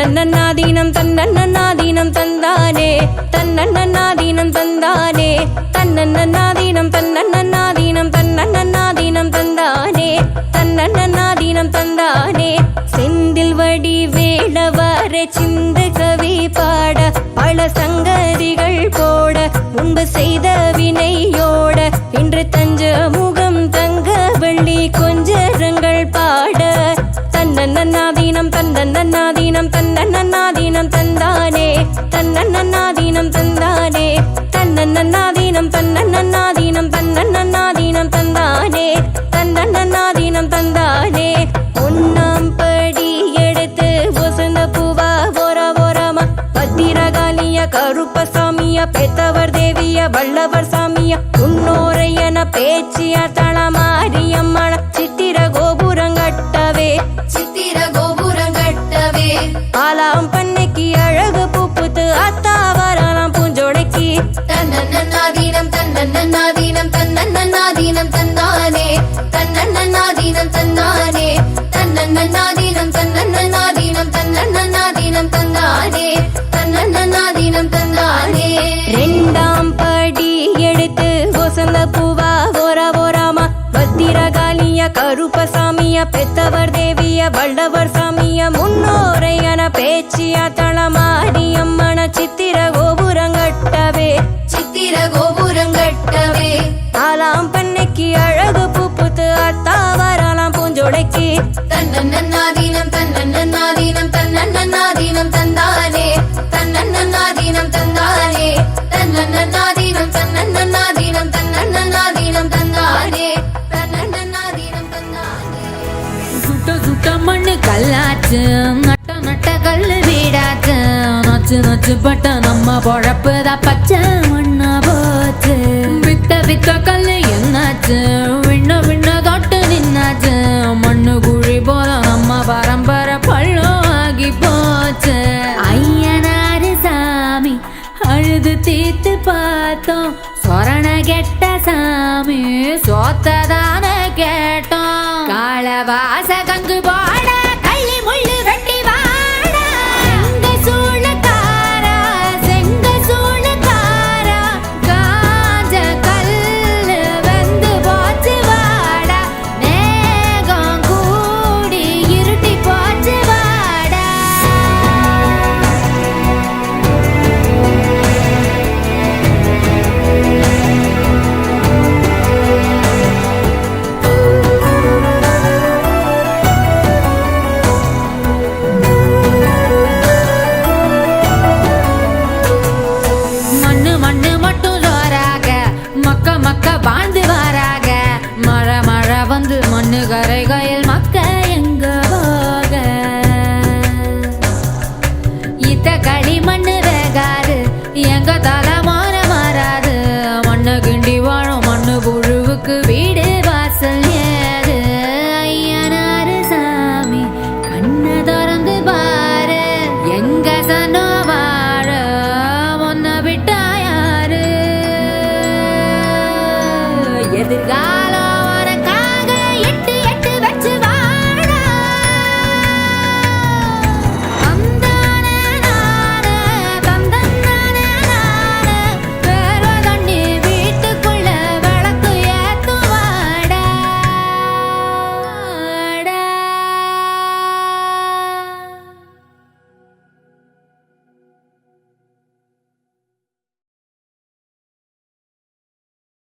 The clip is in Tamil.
தன்னன்னாதீனம் தன்னன்னாதீனம் தந்தானே தன்னன்னாதீனம் தந்தானே தன்னன்னாதீனம் தன்னன்னாதீனம் தன்னன்னாதீனம் தந்தானே தன்னன்னாதீனம் தந்தானே செந்தில் வடி வேளவர சிந்து கவி பாட பல சங்கதிகள் போட முன்பு செய்த வினையோட இன்று தஞ்ச முகம் தங்க வெள்ளி கொஞ்சரங்கள் பாட தன்னன்னாதீனம் தன்னன்னாதீனம் தன்னன்னாதீனம் தந்தானே தன்னன்னாதீனம் தந்தானே தன்னன்னாதீனம் தன்னன்னாதீனம் தன்னன்னாதீனம் தந்தானே தன்னன்னாதீனம் தந்தானே ஒன்னாம் படி எடுத்து வசந்த பூவா போரா போராமா பத்திரகாளிய கருப்பசாமிய பெத்தவர் தேவிய வல்லவர் சாமிய முன்னோரையன பேச்சிய தளமாரியம்மன சித்திர கோபுரங்கட்டவே சித்திர கோபுரங்கட்டவே ஆலாம் பண்ணைக்கு அழகு பூப்புத்து அத்தாவராலாம் பூஞ்சோடைக்கு தன்னன்னாதீனம் தன்னன்னாதீனம் தன்னன்னாதீனம் தந்தானே தன்னன்னாதீனம் தந்தானே தன்னன்னாதீனம் தன்னன்னாதீனம் தன்னன்னாதீனம் தந்தானே தன்னன்னாதீனம் தந்தானே ரெண்டாம் படி எடுத்து வசந்த பூவா போரா போராமா பத்திரகாளிய கருப்பசாமிய பெத்தவர் தேவிய வல்லவர் சாமிய முன்னோரையன பேச்சிய தளமாரியம்மன சித்திர கோபுரங்கட்டவே சித்திர கோபுரங்கட்டவே ஆலாம் பண்ணைக்கு அழகு பூப்புத்து அத்தாவராலாம் பூஞ்சோடைக்கு தன்னன்னாதீனம் தன்னன்னாதீனம் தன்னன்னாதீனம் தந்தானே தன்னன்னாதீனம் தந்தானே தன்னன்னாதீனம் தன்னன்னாதீனம் தன்னன்னாதீனம் தந்தானே தன்னன்னாதீனம் தந்தானே சுட்ட சுட்ட மண்ணு கல்லாச்சு நட்ட நட்ட கல்லு வீடாச்சு நச்சு நச்சு பட்ட நம்ம பொழப்புதான் பச்சை மண்ணா போச்சு வித்த வித்த கல்லு என்னாச்சு விண்ண விண்ண தொட்டு நின்னாச்சு மண்ணு குழி போல நம்ம பரம்பரை பள்ளம் ஆகி போச்சு ஐயனாரு சாமி அழுது தீர்த்து பார்த்தோம் சொரண கெட்ட சாமி சோத்ததான கேட்டோம் காலவாச கங்கு போட கள்ளி முள்ளு வெட்டி வாட செங்க சூழக்காரா செங்க சூழக்காரா காஞ்ச கல்லு வெந்து போச்சு வாடா மேகம் கூடி இருட்டி போச்சு வாடா மண்ணு மண்ணு மட்டும் ஜோராக மக்க மக்க பாழ்ந்து வாராக மழை மழை வந்து மண்ணு கரை கய